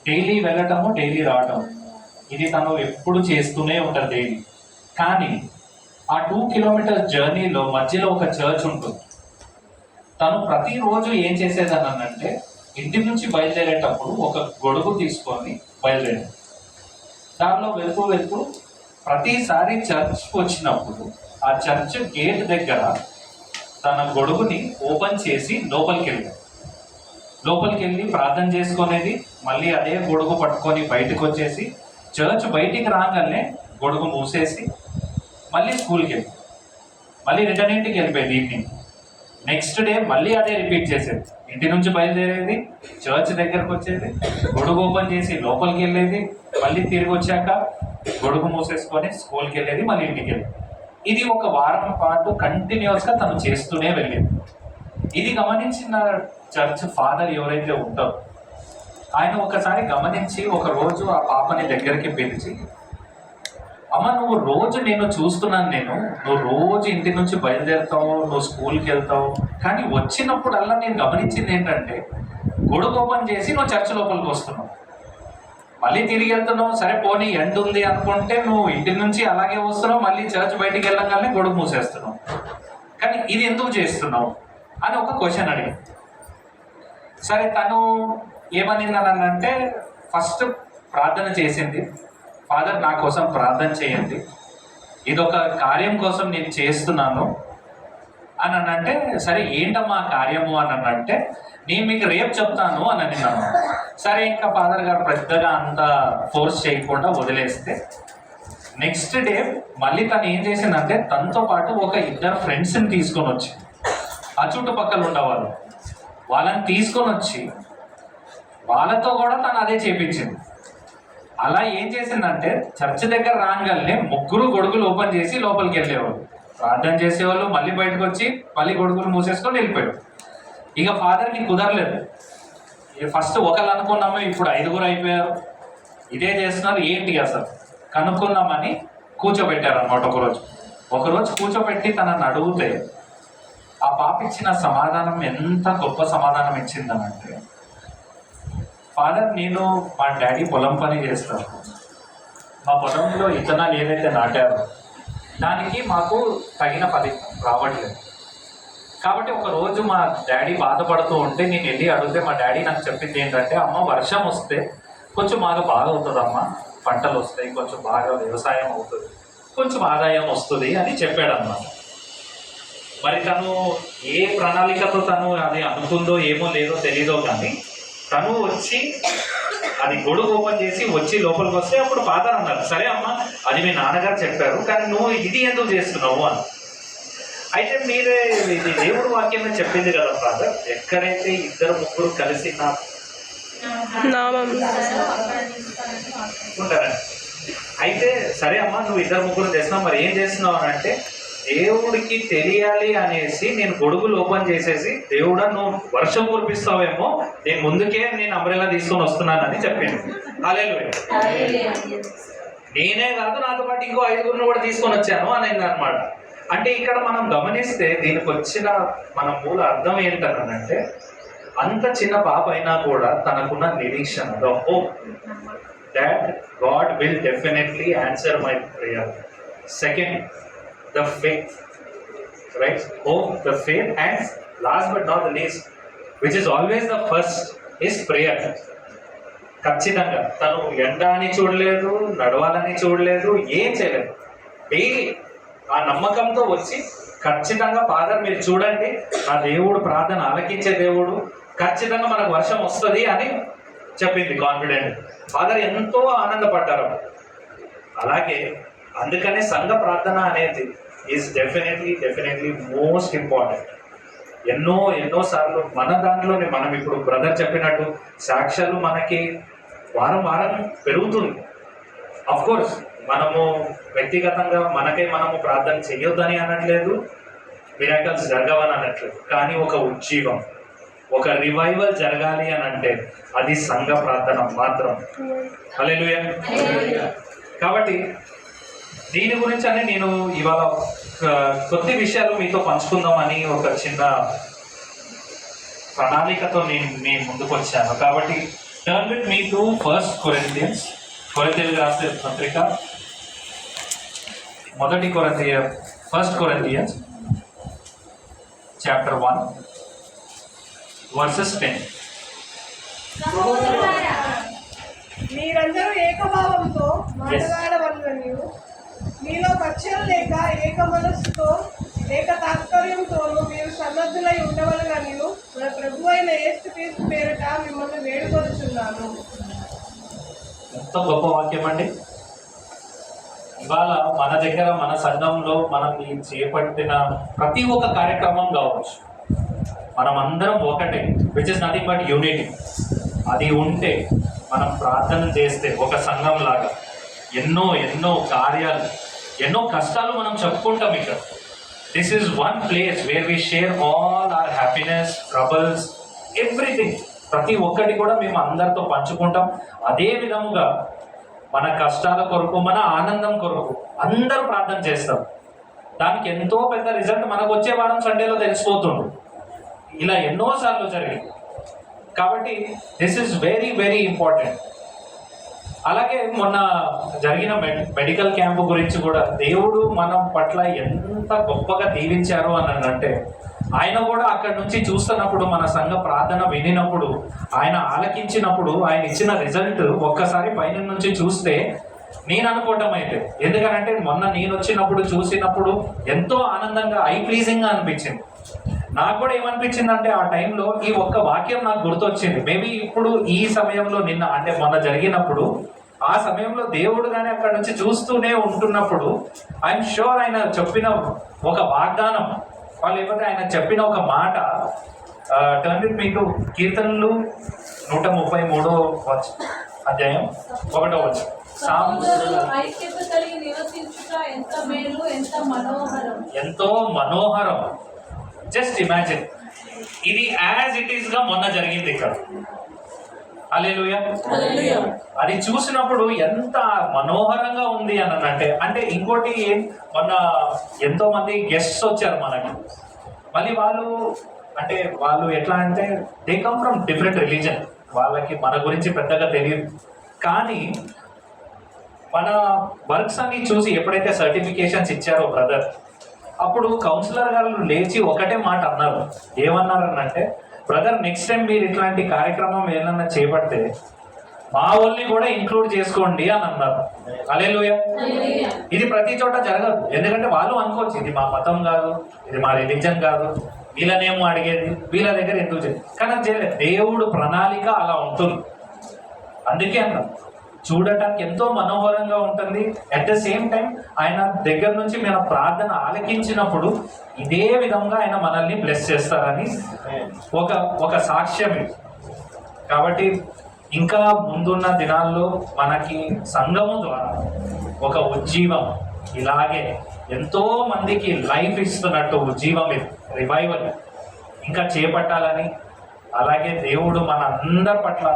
Daily వెళ్ళటము, daily రావటం, ఇది తను ఎప్పుడు చేస్తూనే ఉంటుంది డైలీ. కానీ ఆ 2 కిలోమీటర్స్ జర్నీలో మధ్యలో ఒక చర్చ్ ఉంటుంది. తను ప్రతిరోజు ఏం చేసేదనంటే ఇంటి నుంచి బయలుదేరేటప్పుడు ఒక గొడుగు తీసుకొని బయలుదేరాడు. దానిలో వెళ్తూ వెళ్తూ ప్రతిసారి చర్చ్ వచ్చినప్పుడు ఆ చర్చ్ గేట్ దగ్గర తన గొడుగుని ఓపెన్ చేసి లోపలికి వెళ్ళి ప్రార్థన చేసుకునేది. మళ్ళీ అదే గొడుగు పట్టుకొని బయటకు వచ్చేసి చర్చ్ బయటికి రాగానే గొడుగు మూసేసి మళ్ళీ స్కూల్కి వెళ్ళి మళ్ళీ రిటర్న్ ఇంటికి వెళ్ళిపోయేది. ఈవినింగ్ నెక్స్ట్ డే మళ్ళీ అదే రిపీట్ చేసేది. ఇంటి నుంచి బయలుదేరేది, చర్చ్ దగ్గరకు వచ్చేది, గొడుగు ఓపెన్ చేసి లోపలికి వెళ్ళేది, మళ్ళీ తిరిగి వచ్చాక గొడుగు మూసేసుకొని స్కూల్కి వెళ్ళేది, మళ్ళీ ఇంటికి వెళ్ళేది. ఇది ఒక వారం పాటు కంటిన్యూస్గా తను చేస్తూనే వెళ్ళేది. ఇది గమనించిన చర్చ్ ఫాదర్ ఎవరైతే ఉంటారో ఆయన ఒకసారి గమనించి ఒక రోజు ఆ పాపని దగ్గరికి పిలిచి, అమ్మ నువ్వు రోజు నేను చూస్తున్నాను, నువ్వు రోజు ఇంటి నుంచి బయలుదేరుతావు, నువ్వు స్కూల్కి వెళ్తావు, కానీ వచ్చినప్పుడల్లా నేను గమనించింది ఏంటంటే గొడుగు ఓపెన్ చేసి నువ్వు చర్చ్ లోపలికి వస్తున్నావు, మళ్ళీ తిరిగి వెళ్తున్నావు. సరే పోనీ ఎండ్ ఉంది అనుకుంటే నువ్వు ఇంటి నుంచి అలాగే వస్తున్నావు, మళ్ళీ చర్చ్ బయటికి వెళ్ళగానే గొడుగు మూసేస్తున్నావు, కానీ ఇది ఎందుకు చేస్తున్నావు అని ఒక క్వశ్చన్ అడిగి. సరే తను ఏమనిందనంటే ఫస్ట్ ప్రార్థన చేసింది, ఫాదర్ నా కోసం ప్రార్థన చేయండి, ఇదొక కార్యం కోసం నేను చేస్తున్నాను అని అంటే, సరే ఏంటమ్మా కార్యము అని అంటే నేను మీకు రేపు చెప్తాను అని అన్నాను. సరే ఇంకా ఫాదర్ గారు పెద్దగా అంత ఫోర్స్ చేయకుండా వదిలేస్తే నెక్స్ట్ డే మళ్ళీ తను ఏం చేసిందంటే తనతో పాటు ఒక 2 ఫ్రెండ్స్ని తీసుకొని వచ్చి ఆ చుట్టుపక్కల ఉండేవాళ్ళు వాళ్ళని తీసుకొని వచ్చి వాళ్ళతో కూడా తను అదే చేపించింది. అలా ఏం చేసిందంటే చర్చ్ దగ్గర రాగానే 3 గొడుగులు ఓపెన్ చేసి లోపలికి వెళ్ళేవాళ్ళు, ప్రార్థన చేసేవాళ్ళు, మళ్ళీ బయటకు వచ్చి మళ్ళీ గొడుగులు మూసేసుకొని వెళ్ళిపోయాడు. ఇక ఫాదర్కి కుదరలేదు. ఫస్ట్ ఒకళ్ళు అనుకున్నాము, ఇప్పుడు 5 అయిపోయారు, ఇదే చేస్తున్నారు ఏంటి అసలు కనుక్కుందామని కూర్చోబెట్టారు అనమాట. ఒకరోజు కూర్చోబెట్టి తనని అడిగితే ఆ పాప ఇచ్చిన సమాధానం ఎంత గొప్ప సమాధానం ఇచ్చిందనంటే, ఫాదర్ నేను మా డాడీ పొలం పని చేస్తాను, మా పొలంలో ఇత్తనాలు ఏదైతే నాటారో దానికి మాకు తగిన ఫలితం రావట్లేదు, కాబట్టి ఒక రోజు మా డాడీ బాధపడుతూ ఉంటే నేను వెళ్ళి అడిగితే మా డాడీ నాకు చెప్పింది ఏంటంటే, అమ్మ వర్షం వస్తే కొంచెం బాగా అవుతుందమ్మా, పంటలు వస్తాయి, కొంచెం బాగా వ్యవసాయం అవుతుంది, కొంచెం ఆదాయం వస్తుంది అని చెప్పాడు అన్నమాట. మరి తను ఏ ప్రణాళికతో తను అది అనుకుందో ఏమో లేదో తెలీదో, కానీ తను వచ్చి అది గొడుగు ఓపెన్ చేసి వచ్చి లోపలికి వస్తే అప్పుడు ఫాదర్ అన్నారు, సరే అమ్మ అది మీ నాన్నగారు చెప్పారు, కానీ నువ్వు ఇది ఎందుకు చేస్తున్నావు అని. అయితే మీరే ఇది దేవుడు వాక్యమే చెప్పింది కదా ఫాదర్, ఎక్కడైతే 2-3 కలిసి ఉంటారండి. అయితే సరే అమ్మ నువ్వు 2-3 చేస్తున్నావు, మరి ఏం చేస్తున్నావు అని అంటే, దేవుడికి తెలియాలి అనేసి నేను గొడుగులు ఓపెన్ చేసేసి, దేవుడా నువ్వు వర్షం కురిపిస్తావేమో, నేను అంబ్రెల్లా తీసుకొని వస్తున్నానని చెప్పింది. హల్లెలూయా. నేనే కాదు నాతో పాటు ఇంకో 5 కూడా తీసుకొని వచ్చాను అని అనమాట. అంటే ఇక్కడ మనం గమనిస్తే దీనికి వచ్చిన మన మూల అర్థం ఏంటనంటే, అంత చిన్న పాప అయినా కూడా తనకున్న నిరీక్షణ, the hope that God will definitely answer my prayer. Second, the faith, right? Hope, the faith, and last but not the least, which is always the first, is prayer. ఖచ్చితంగా తను ఎండ అని చూడలేదు, నడవాలని చూడలేదు, ఏం చేయలేదు, డైలీ ఆ నమ్మకంతో వచ్చి ఖచ్చితంగా ఫాదర్ మీరు చూడండి ఆ దేవుడు ప్రార్థన ఆలకించే దేవుడు, ఖచ్చితంగా మనకు వర్షం వస్తుంది అని చెప్పింది కాన్ఫిడెంట్. ఫాదర్ ఎంతో ఆనందపడ్డారు. అలాగే అందుకనే సంఘ ప్రార్థన అనేది ఈజ్ డెఫినెట్లీ మోస్ట్ ఇంపార్టెంట్. ఎన్నోసార్లు మన దాంట్లోనే మనం ఇప్పుడు బ్రదర్ చెప్పినట్టు సాక్ష్యాలు మనకి వారం పెరుగుతుంది. అఫ్ కోర్స్ మనము వ్యక్తిగతంగా మనము ప్రార్థన చేయొద్దని అనట్లేదు, మిరాకల్స్ జరగవని అనట్లేదు, కానీ ఒక ఉజ్జీవం, ఒక రివైవల్ జరగాలి అని అంటే అది సంఘ ప్రార్థన మాత్రం. హల్లెలూయా. కాబట్టి దీని గురించి అని నేను ఇవాళ కొద్ది విషయాలు మీతో పంచుకుందామని ఒక చిన్న ప్రణాళికతో నేను ముందుకు వచ్చాను. కాబట్టి Turn with me to 1 Corinthians. కొరింథీయులకు రాసిన పత్రిక మొదటి కొరింథీ 1 Corinthians chapter 1 verses 10. సహోదరులారా, మీరందరూ ఏకభావంతో మాట్లాడవలననియు, మీలో కక్షలు లేక ఏక మనస్సుతో ఏక తాత్పర్యంతోనూ మీరు సన్నద్ధులై ఉండవలననియు మన ప్రభు అయిన యేసుక్రీస్తు పేరిట మిమ్మల్ని వేడుకొనుచున్నాను. ఎంత గొప్ప వాక్యం అండి. ఇవాళ మన దగ్గర మన సంఘంలో మనం ఈ చేపట్టిన ప్రతి ఒక్క కార్యక్రమం కావచ్చు, మనం అందరం ఒకటే, which is nothing but unity. అది ఉంటే మనం ప్రార్థన చేస్తే ఒక సంఘం లాగా ఎన్నో ఎన్నో కార్యాలు, ఎన్నో కష్టాలు మనం చెప్పుకుంటాం. ఇక్కడ this is one place where we share all our happiness, troubles, everything. ప్రతి ఒక్కటి కూడా మేము అందరితో పంచుకుంటాం. అదే విధముగా మన కష్టాల కొరకు, మన ఆనందం కొరకు అందరూ ప్రార్థన చేస్తాం. దానికి ఎంతో పెద్ద రిజల్ట్ మనకు వచ్చే వారం సండేలో తెలిసిపోతుంది. ఇలా ఎన్నోసార్లు జరిగింది. కాబట్టి this is very very important. అలాగే మొన్న జరిగిన మెడికల్ క్యాంపు గురించి కూడా దేవుడు మనం పట్ల ఎంత గొప్పగా దీవించారు అని అంటే, ఆయన కూడా అక్కడి నుంచి చూస్తున్నప్పుడు, మన సంఘ ప్రార్థన వినినప్పుడు, ఆయన ఆలకించినప్పుడు, ఆయన ఇచ్చిన రిజల్ట్ ఒక్కసారి పైన నుంచి చూస్తే నేను అనుకోవటం అయితే, ఎందుకనంటే మొన్న నేను వచ్చినప్పుడు చూసినప్పుడు ఎంతో ఆనందంగా, ఐ ప్లీజింగ్గా అనిపించింది. నాకు కూడా ఏమనిపించింది అంటే, ఆ టైంలో ఈ ఒక్క వాక్యం నాకు గుర్తొచ్చింది. మేబీ ఇప్పుడు ఈ సమయంలో, నిన్న అంటే మొన్న జరిగినప్పుడు, ఆ సమయంలో దేవుడు కానీ అక్కడ నుంచి చూస్తూనే ఉంటున్నప్పుడు, ఐఎమ్ షూర్ ఆయన చెప్పిన ఒక వాగ్దానం, లేకపోతే ఆయన చెప్పిన ఒక మాట, టర్న్ విత్ మీ టు కీర్తనలు 133వ అధ్యాయం 1వ వచనం. ఎంతో మనోహరం. జస్ట్ ఇమాజిన్, ఇది యాజ్ ఇట్ ఈస్ గా మొన్న జరిగింది ఇక్కడ. హల్లెలూయా. అది చూసినప్పుడు ఎంత మనోహరంగా ఉంది అని అంటే ఇంకోటి, మొన్న ఎంతో మంది గెస్ట్స్ వచ్చారు మనకి. మళ్ళీ వాళ్ళు ఎట్లా అంటే, they come from different religion. వాళ్ళకి మన గురించి పెద్దగా తెలియదు. కానీ మన వర్క్స్ అన్ని చూసి ఎప్పుడైతే సర్టిఫికేషన్స్ ఇచ్చారో బ్రదర్, అప్పుడు కౌన్సిలర్ గారు లేచి ఒకటే మాట అన్నారు. ఏమన్నారనంటే, బ్రదర్ నెక్స్ట్ టైం మీరు ఇట్లాంటి కార్యక్రమం ఏదన్నా చేపడితే మా వాళ్ళని కూడా ఇంక్లూడ్ చేసుకోండి అని అన్నారు. హల్లెలూయా. ఇది ప్రతి చోట జరగదు. ఎందుకంటే వాళ్ళు అనుకోవచ్చు, ఇది మా మతం కాదు, ఇది మా రిలీజన్ కాదు, వీళ్ళనేమో అడిగేది, వీళ్ళ దగ్గర ఎందుకు చేయాలి. కానీ దేవుడు ప్రణాళిక అలా ఉంటుంది. అందుకే అన్నారు, చూడటానికి ఎంతో మనోహరంగా ఉంటుంది. అట్ ద సేమ్ టైం ఆయన దగ్గర నుంచి మన ప్రార్థన ఆలకించినప్పుడు ఇదే విధంగా ఆయన మనల్ని బ్లెస్ చేస్తారని ఒక సాక్ష్యం ఇది. కాబట్టి ఇంకా ముందున్న దినాల్లో మనకి సంఘము ద్వారా ఒక ఉజ్జీవం, ఇలాగే ఎంతో మందికి లైఫ్ ఇస్తున్నట్టు ఉజ్జీవం, ఇది రివైవల్ ఇంకా చేపట్టాలని, అలాగే దేవుడు మన అందరి పట్ల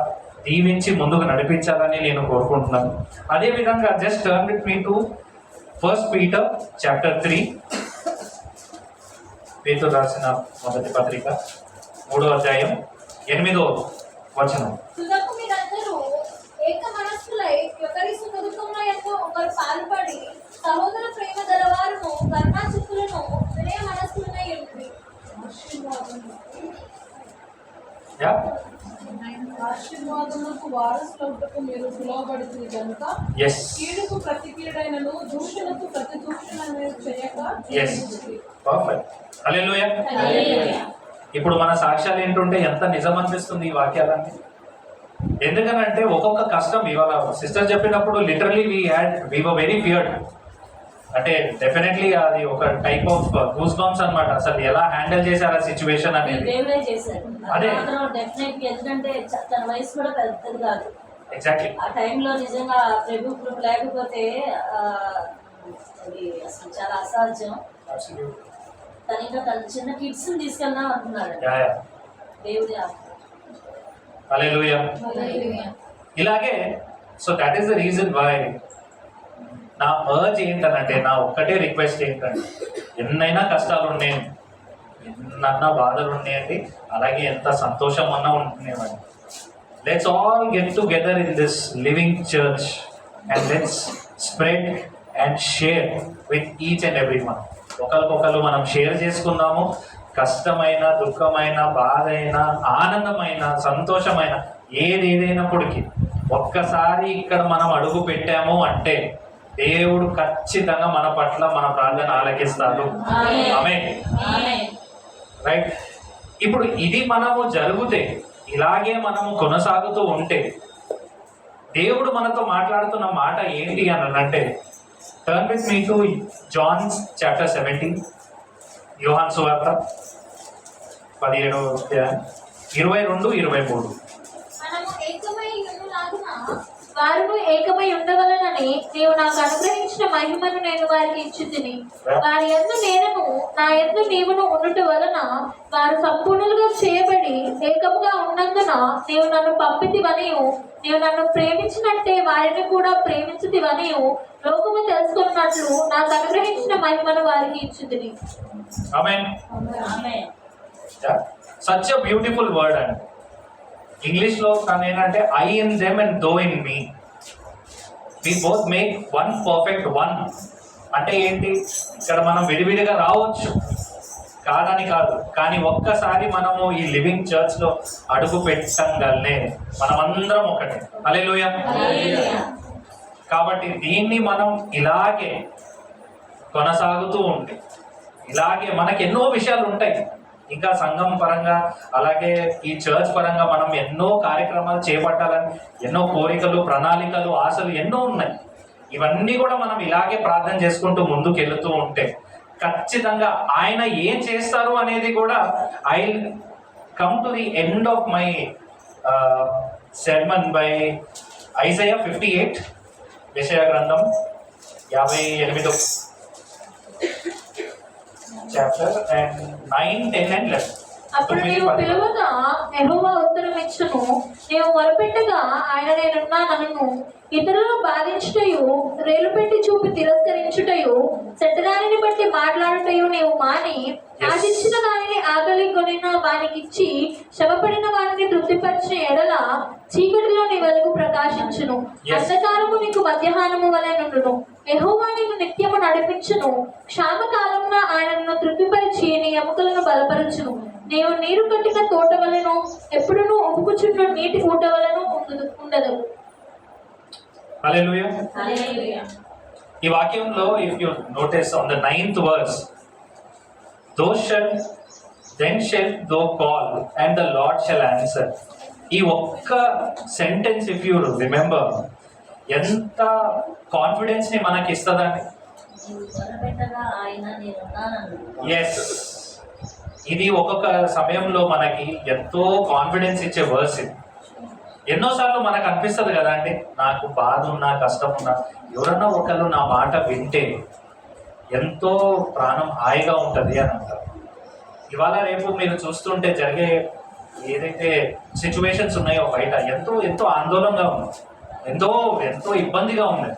దీవించి ముందుకు నడిపించాలని నేను కోరుకుంటున్నాను. అదేవిధంగా just turn with me to 1 Peter chapter 3. పేతురు రాసిన మొదటి పత్రిక 3వ అధ్యాయం 8వ వచనం. తుదకు మీరందరూ ఏక మనస్సులై ఒకరి సుఖదుఖముల యందు ఒకరు పాల్పడి సహోదర ప్రేమ గలవారును కరుణాచిత్తులను వినయ మనస్సులై ఉండుడి. ఆశీర్వాదములకు వారసులకు మీరు పిలువబడుతుంది కనుక కీడుకు ప్రతి కీడైనను, దూషణకు ప్రతి దూషణను చేయక. హల్లెలూయా. ఇప్పుడు మన సాక్ష్యాలు ఏంటంటే ఎంత నిజం అనిపిస్తుంది ఈ వాక్యాలన్నీ. ఎందుకనంటే ఒక్కొక్క కష్టం, ఇవాళ సిస్టర్ చెప్పినప్పుడు literally we were very feared. అంటే డెఫినెట్లీ అది ఒక టైప్ ఆఫ్ గూస్ బంప్స్ అన్నమాట. అసలు ఎలా హ్యాండిల్ చేశారు ఆ సిచ్యువేషన్ అనేది. అదే ఎందుకంటే తన వయసు కూడా పెద్దది కాదు. ఎగ్జాక్ట్లీ ఆ టైంలో నిజంగా ప్రభు కృప లేకపోతే అది అసలు చాలా అసాధ్యం. తను ఇంకా తన చిన్న కిడ్స్ ని తీసుకెళ్దాం అంటున్నాడు దేవుడి. హల్లెలూయా. ఇలాగే so that is the reason why నా అర్జ్ ఏంటనంటే, నా ఒక్కటే రిక్వెస్ట్ ఏంటంటే, ఎన్నైనా కష్టాలు ఉన్నాయండి, ఎన్నన్నా బాధలు ఉన్నాయండి, అలాగే ఎంత సంతోషం అన్నా ఉంటున్నాయండి, Let's all get together in this living church and let's spread and share with each and everyone. ఒకరికొకరు మనం షేర్ చేసుకుందాము. కష్టమైన, దుఃఖమైన, బాధ అయినా, ఆనందమైన, సంతోషమైన ఏదైనప్పటికీ ఒక్కసారి ఇక్కడ మనం అడుగు పెట్టాము అంటే దేవుడు ఖచ్చితంగా మన పట్ల మన ప్రార్థన ఆలకిస్తాడు. ఆమేన్. రైట్. ఇప్పుడు ఇది మనము జరిగితే, ఇలాగే మనము కొనసాగుతూ ఉంటే దేవుడు మనతో మాట్లాడుతున్న మాట ఏంటి అని అంటే, turn with me to John chapter 17, యోహాను సువార్త 17:22-23. మనము ఏకమై ఉండులాగున వారు ఏకమై ఉండవలనని నీవు నాకు అనుగ్రహించిన మహిమను నేను వారికి ఇచ్చితిని. వారి యందు నేనును నా యందు నీవును ఉండుట వలన వారు సంపూర్ణులుగా చేయబడి ఏకముగా ఉన్నందున నీవు నన్ను పంపితివనియు నీవు నన్ను ప్రేమించినట్టే వారిని కూడా ప్రేమించితివనియు లోకము తెలుసుకున్నట్లు నాకు అనుగ్రహించిన మహిమను వారికి ఇచ్చితిని. ఆమేన్. Such a beautiful word and English లో ఏంటంటే I in them and thou in me, we both make one perfect one. అంటే ఏంటి, ఇక్కడ మనం విడివిడిగా రావచ్చు కాదని కాదు, కానీ ఒక్కసారి మనము ఈ లివింగ్ చర్చ్ లో అడుగు పెట్టంగానే మనమందరం ఒకటే. హల్లెలూయా. కాబట్టి దీన్ని మనం ఇలాగే కొనసాగుతూ ఉంటే, ఇలాగే మనకి ఎన్నో విషయాలు ఉంటాయి ఇంకా సంఘం పరంగా, అలాగే ఈ చర్చ్ పరంగా మనం ఎన్నో కార్యక్రమాలు చేపట్టాలని ఎన్నో కోరికలు, ప్రణాళికలు, ఆశలు ఎన్నో ఉన్నాయి. ఇవన్నీ కూడా మనం ఇలాగే ప్రార్థన చేసుకుంటూ ముందుకు వెళుతూ ఉంటే ఖచ్చితంగా ఆయన ఏం చేస్తారు అనేది కూడా I come to the end of my sermon by Isaiah 58, యెషయా గ్రంథం 58వ చాప్టర్ అండ్ 9, 10 and 11. అప్పుడు నీవు పిలువగా యెహోవా ఉత్తరం ఇచ్చును, నీవు మొరపెట్టగా ఆయన నేనున్నానను. ఇతరులను బాధించుటయు, రేలు పెట్టి చూపి తిరస్కరించుటయు, చెడ్డదానిని బట్టి మాట్లాడుటయు నీవు మాని, ఆశించిన దానిని ఆకలి కొనిన వానికిచ్చి శ్రమపడిన వారిని తృప్తిపరిచిన ఎడల చీకటిలో నీ వెలుగు ప్రకాశించును, అంధకారము నీకు మధ్యాహ్నము వలె నుండును. యెహోవా నీకు నిత్యము నడిపించును, క్షామకాలమున ఆయన నిన్ను తృప్తిపరిచి నీ ఎముకలను బలపరచును. నీవు నీరు కట్టిన తోట వలెను, ఎప్పుడునూ ఉబ్బుకుచున్న నీటి ఊట వలెను ఉండదు. హల్లెలూయా. ఈ వాక్యంలో if you notice on the 9th verse, then shall thou call and the Lord shall answer. ఈ ఒక్క సెంటెన్స్ ఇఫ్ యు రిమెంబర్ ఎంత కాన్ఫిడెన్స్ ని మనకి ఇస్తుందండి. ఎస్, ఇది ఒక్కొక్క సమయంలో మనకి ఎంతో కాన్ఫిడెన్స్ ఇచ్చే వర్స్ ఇది. ఎన్నోసార్లు మనకు అనిపిస్తుంది కదా అండి, నాకు బాధ ఉన్నా, కష్టం ఉన్నా, ఎవరన్నా ఒకళ్ళు నా మాట వింటే ఎంతో ప్రాణం హాయిగా ఉంటుంది అని అంటారు. ఇవాళ రేపు మీరు చూస్తుంటే జరిగే ఏదైతే సిచ్యువేషన్స్ ఉన్నాయో బయట ఎంతో ఎంతో ఆందోళనగా ఉంది, ఎంతో ఎంతో ఇబ్బందిగా ఉంది.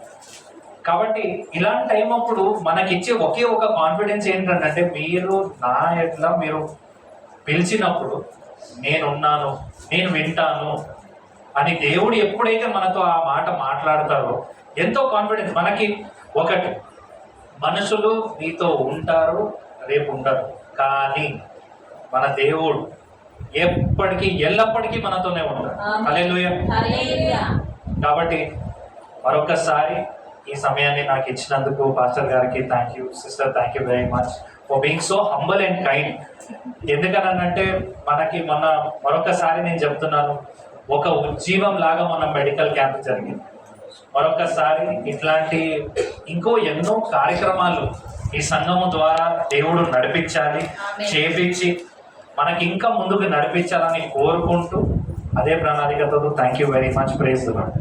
కాబట్టి ఇలాంటి టైం అప్పుడు మనకిచ్చే ఒకే ఒక కాన్ఫిడెన్స్ ఏంటంటే, మీరు నా ఎట్లా మీరు పిలిచినప్పుడు నేనున్నాను, నేను వింటాను అని దేవుడు ఎప్పుడైతే మనతో ఆ మాట మాట్లాడతారో ఎంతో కాన్ఫిడెన్స్ మనకి. ఒకటి, మనుషులు నీతో ఉంటారు, రేపు ఉండరు, కానీ మన దేవుడు ఎప్పటికీ ఎల్లప్పటికీ మనతోనే ఉంటాడు. హల్లెలూయా. కాబట్టి మరొకసారి ఈ సమయాన్ని నాకు ఇచ్చినందుకు పాస్టర్ గారికి thank you, sister thank you very much for being so humble and kind. ఎందుకనంటే మనకి మరొకసారి నేను చెప్తున్నాను, ఒక ఉజ్జీవం లాగా మన మెడికల్ క్యాంప్ జరిగింది. మరొకసారి ఇట్లాంటి ఇంకో ఎన్నో కార్యక్రమాలు ఈ సంఘము ద్వారా దేవుడు నడిపించాలి, చేపించి మనకి ఇంకా ముందుకు నడిపించాలని కోరుకుంటూ అదే ప్రణాళికతో thank you very much. Praise the lord.